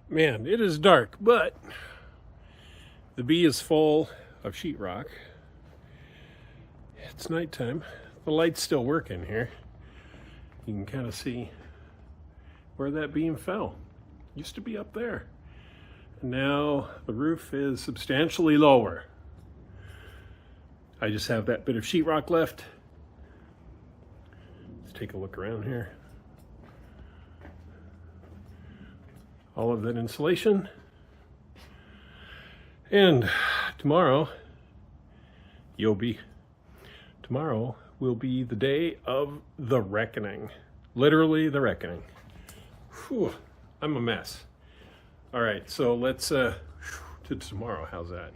Man, it is dark, but the bee is full of sheetrock. It's nighttime. The light's still working here. You can kind of see where that beam fell. Used to be up there. And now the roof is substantially lower. I just have that bit of sheetrock left. Let's take a look around here. All of that insulation. And tomorrow will be the day of the reckoning. Literally the reckoning. Whew, I'm a mess. All right, so let's to tomorrow. How's that?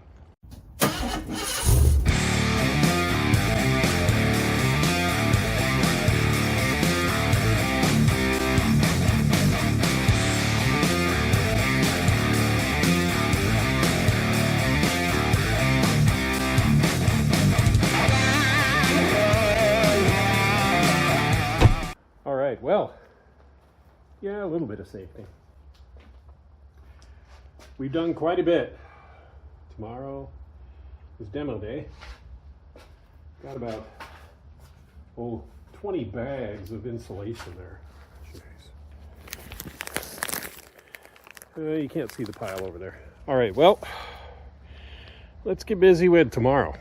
All right, well, yeah, a little bit of safety. We've done quite a bit. Tomorrow is demo day. Got about 20 bags of insulation there. Jeez. You can't see the pile over there. All right, well, let's get busy with tomorrow.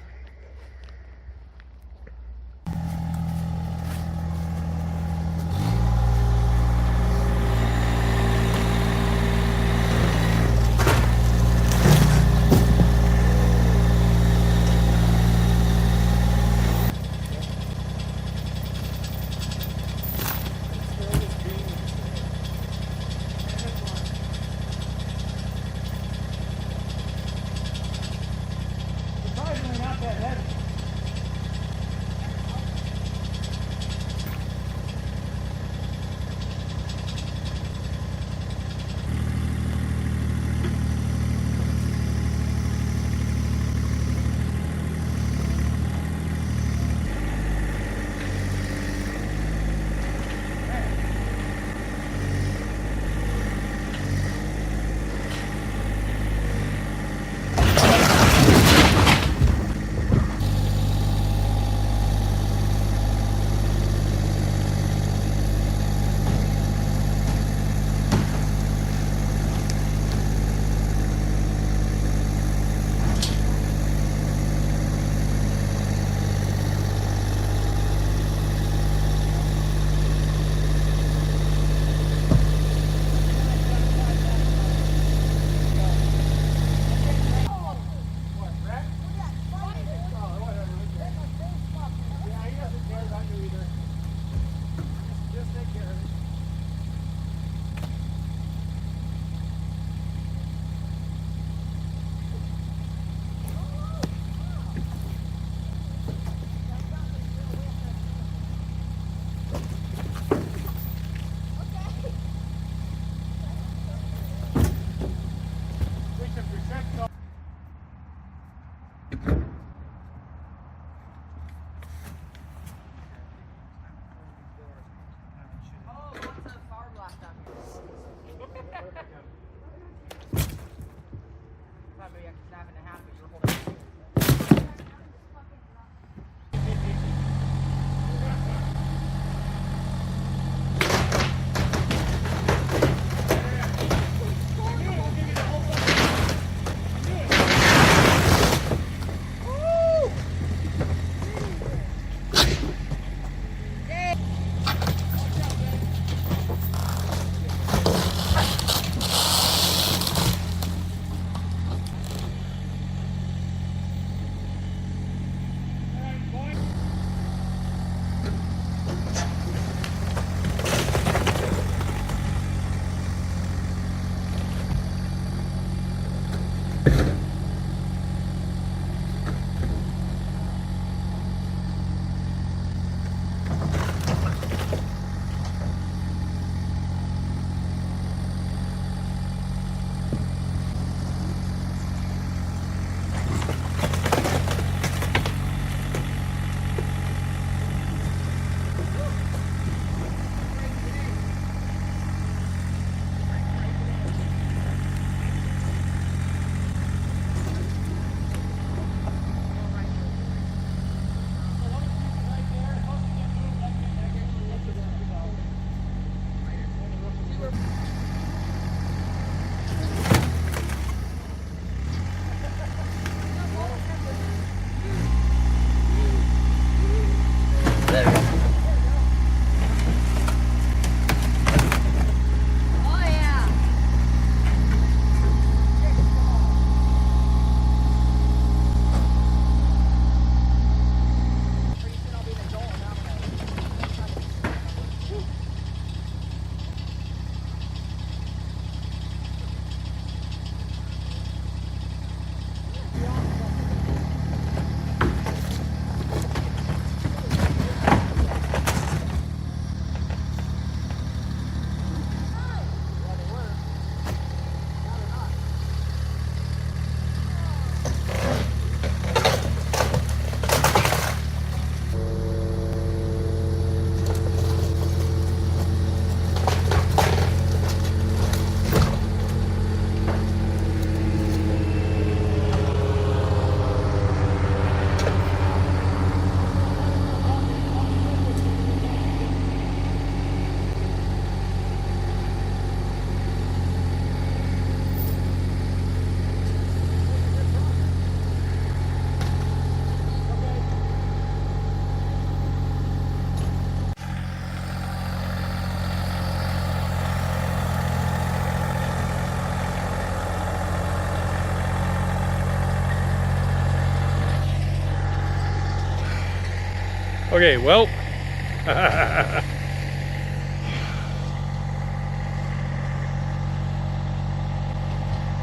Okay, well,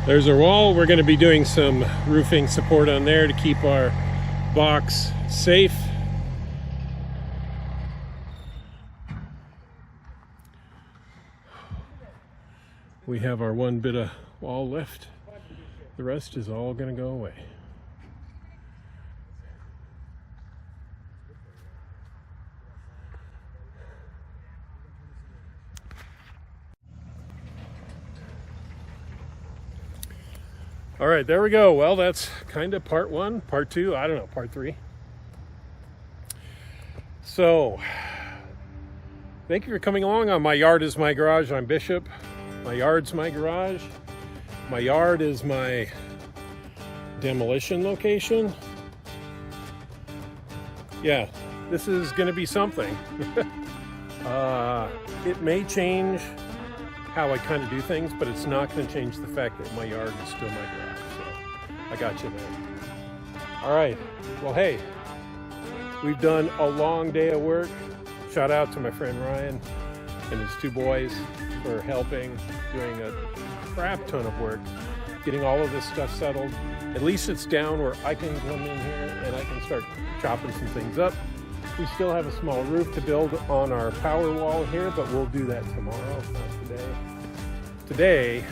there's our wall. We're going to be doing some roofing support on there to keep our box safe. We have our one bit of wall left. The rest is all going to go away. All right, there we go. Well, that's kind of part one, part two, I don't know, part three. So, thank you for coming along on My Yard is My Garage. I'm Bishop. My yard's my garage. My yard is my demolition location. Yeah, this is going to be something. It may change how I kind of do things, but it's not going to change the fact that my yard is still my garage. So I got you there. All right. Well, hey, we've done a long day of work. Shout out to my friend Ryan and his two boys for helping, doing a crap ton of work, getting all of this stuff settled. At least it's down where I can come in here and I can start chopping some things up. We still have a small roof to build on our power wall here, but we'll do that tomorrow, not today. Today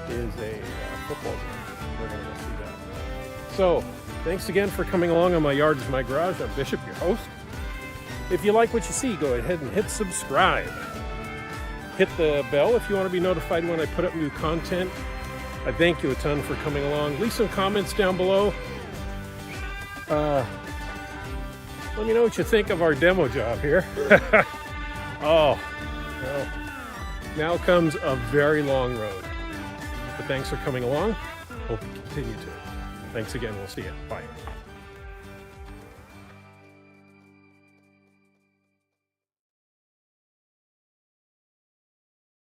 is a football game. We're going to go see that. So, thanks again for coming along on My Yard is My Garage. I'm Bishop, your host. If you like what you see, go ahead and hit subscribe. Hit the bell if you want to be notified when I put up new content. I thank you a ton for coming along. Leave some comments down below. Let me know what you think of our demo job here. Oh, well, now comes a very long road. But thanks for coming along. Hope you continue to. Thanks again. We'll see you. Bye.